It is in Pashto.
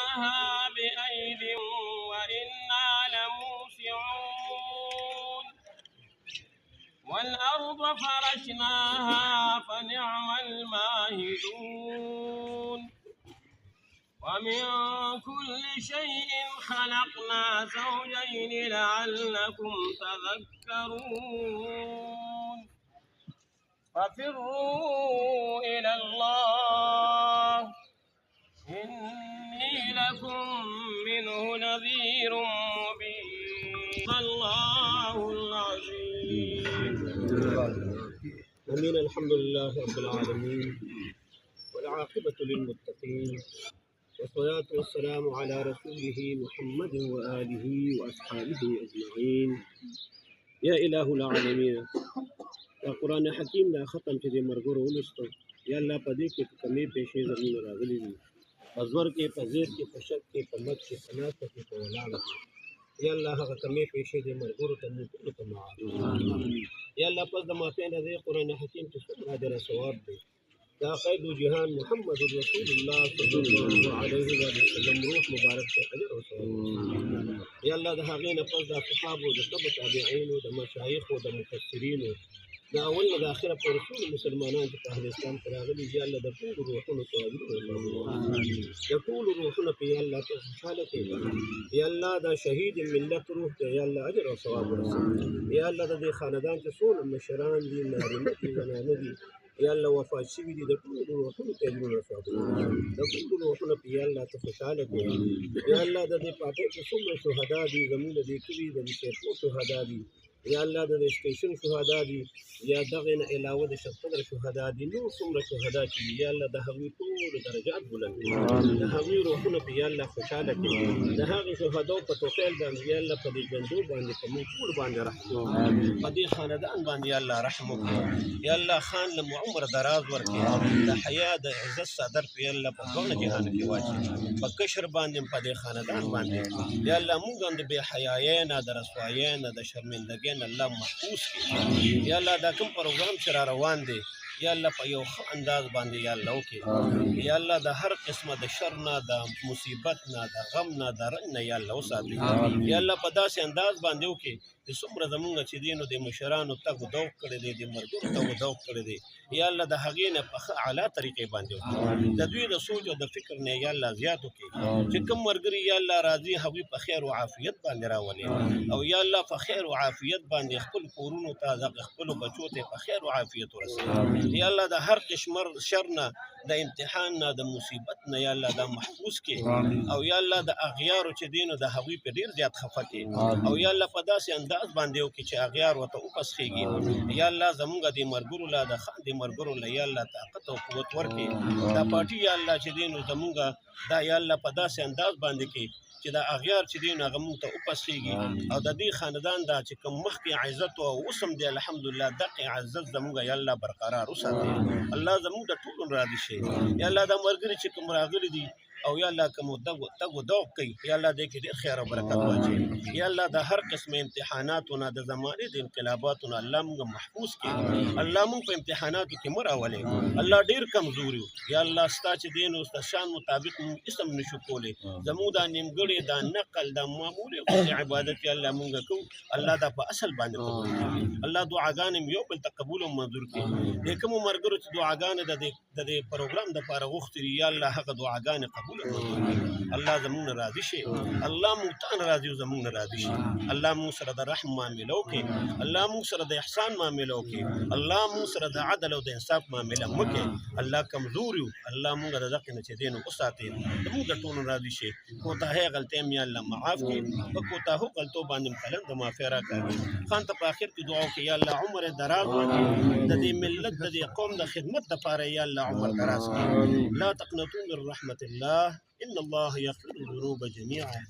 فرشناها بأيد وإنا لموسعون والأرض فرشناها فنعم الماهدون ومن كل شيء خلقنا زوجين لعلكم تذكرون ففروا إلى الله إني لكم منه نذير مبين الله العظيم. آمين. الحمد لله رب العالمين والعاقبة للمتقين والصلاة والسلام على رسوله محمد وآله وأصحابه أجمعين. يا إله العالمين، دا قرآن حکیم دا ختم چې د مرګورو ولستو یا الله په دې کې کمی پیښې زمين راغلي دي، په زور کې، په زیر کې، په شک کې، په مد کې، په ناسته کې، په ولاړه کې. یا الله هغه کمی پیښې د مرګورو ته موږ ټولو ته معاف کړي. یا الله پس د مافین د قرآن حکیم چې څومره اجر او ثواب دی، دا خیر جهان محمد رسول الله صلی الله علیه وسلم روح مبارک ته اجر او ثواب. یا الله د هغې نه پس د صحابو، د تبع تابعینو، د مشایخو، د مفسرینو، دا اول نه د اخره پر ټول مسلمانان چې په اهل اسلام کې راغلي، یا الله د ټولو روحونو ته اجرونه ورکړي، د ټولو روحونو په یا الله ته خوشحاله کړي. یا الله د شهید ملت روح ته یا الله اجر او ثواب ورسوي. یا الله د دې خاندان چې څومره مشران دي، نارینه دي، زنانه دي، یا الله وفات شوي دي، د ټولو روحونو ته اجرونه او ثواب ورسوي. د ټولو روحونو په یا الله ته خوشحاله کړي. یا الله د دې پاټۍ چې څومره شهدا دي، زموږ د دې کلي د دې شیخو شهدا دي، یا الله د سټیشن شهدا دي، یا دغه نه علاوه د شپږ شهدا دي، نور څومره شهدا چې دي، یا الله د هغوی ټول درجات بلند کړي، د هغوی روحونه په یا الله خوشحاله کړي، د هغې شهداو په توفیل باندې یا الله په دې ژوندو باندې په موږ ټول باندې رحم وکړي، په دې خاندان باندې یا الله رحم وکړي. یا الله خان له عمر دراز ورکړي، د حیا د عزت صدر په یا الله په ټول جهان کې واچي، په کشر باندې په دې خاندان باندې یا الله موږ هم د بې حیایۍ نه، د رسوایۍ نه، د شرمندګۍ نه الله محفوظ کړي. یا الله دا کوم پروګرام چې را روان دی، یا الله په یو ښه انداز باندې یا الله وکړي. یا الله د هر قسمه د شر نه، د مصیبت نه، د غم نه، د رنج نه یا الله وساتي. یا الله په داسې انداز باندې وکړي چې څومره زمونږ چې دي نو د مشرانو تګ و دوق کړی دی، د مرګونو تګ و دوق کړی دی، یا الله د هغې نه په ښه اعلی طریقې باندې وکړي، د دوی د سوچ او د فکر نه یا الله زیات وکړي، چې کوم ملګري یا الله راځي هغوی په خیر او عافیت باندې راولي، او یا الله په خیر او عافیت باندې خپل کورونو ته، دغه خپلو بچو ته په خیر او عافیت ورسوي. یا الله د هر قسم شر نه، د امتحان نه، د مصیبت نه یا الله دا محفوظ کړي، او یا الله د اغیارو چې دي نو د هغوی په ډېر زیات خفه کړي، او یا الله په داسې انداز باندې وکړي چې اغیار ورته وپسخېږي. یا الله زمونږ د ملګرو له، د د ملګرو له یا الله طاقت او قوت ورکړي. دا پارټي یا الله چې دی نو زمونږ دا یا الله په داسې انداز باندې کړي چې دا اغیار چې دی نو هغه موږ ته وپسخېږي، او د دې خاندان دا چې کوم مخکې عزت او اوس هم دی الحمدلله دغې عزت زمونږ یا الله برقرار وساتي. الله زمونږ د ټولو راضي شي. یا الله دا ملګري چې کوم راغلي دي او یا الله کوم تګ و دوق کوي، یا الله دې کې ډېر خیر او برکت واچوي. یا الله د هر قسم امتحاناتو نه، د زمانې د انقلاباتو نه الله موږ محفوظ کړي. الله موږ په امتحاناتو کې مه راولې، الله ډېر کمزور یو. یا الله ستا چې دی نو ستا شان مطابق موږ اسم نشو کولی، زموږ دا نیمګړې، دا نقل، دا معمولې عبادت یا الله موږ کوو، الله دا په اصل باندې قبول کړي. الله دعاګانې یو بل ته قبول او منظور کړي. د کومو ملګرو چې دعاګانې د دې پروګرام دپاره غوښتي دي، یا الله هغه دعاګانې قبول الله زمونږ نه راضي شي. الله موږ ته نه راضي او زمونږ نه راضي شي. الله موږ سره د رحم معامله وکړي، الله موږ سره د احسان معامله وکړي، الله موږ سره د عدل او د انصاف معامله وکړي. الله کمزور یو، الله موږ د دغې نه چې دی نو وساتي، زموږ د ټولو راضي شي. کوتاهۍ غلطۍ مې الله معاف کړي، په کوتاهو غلطو باندې خلک د معافۍ راکاږي. خان ته په آخر کې دعا وکړي، یا الله عمر دراز ورکړي، د دې ملت، د دې قوم د خدمت دپاره یا الله عمر دراز کړي. لا تقنطوا من رحمة الله، إن الله يغفر الذنوب جميعا.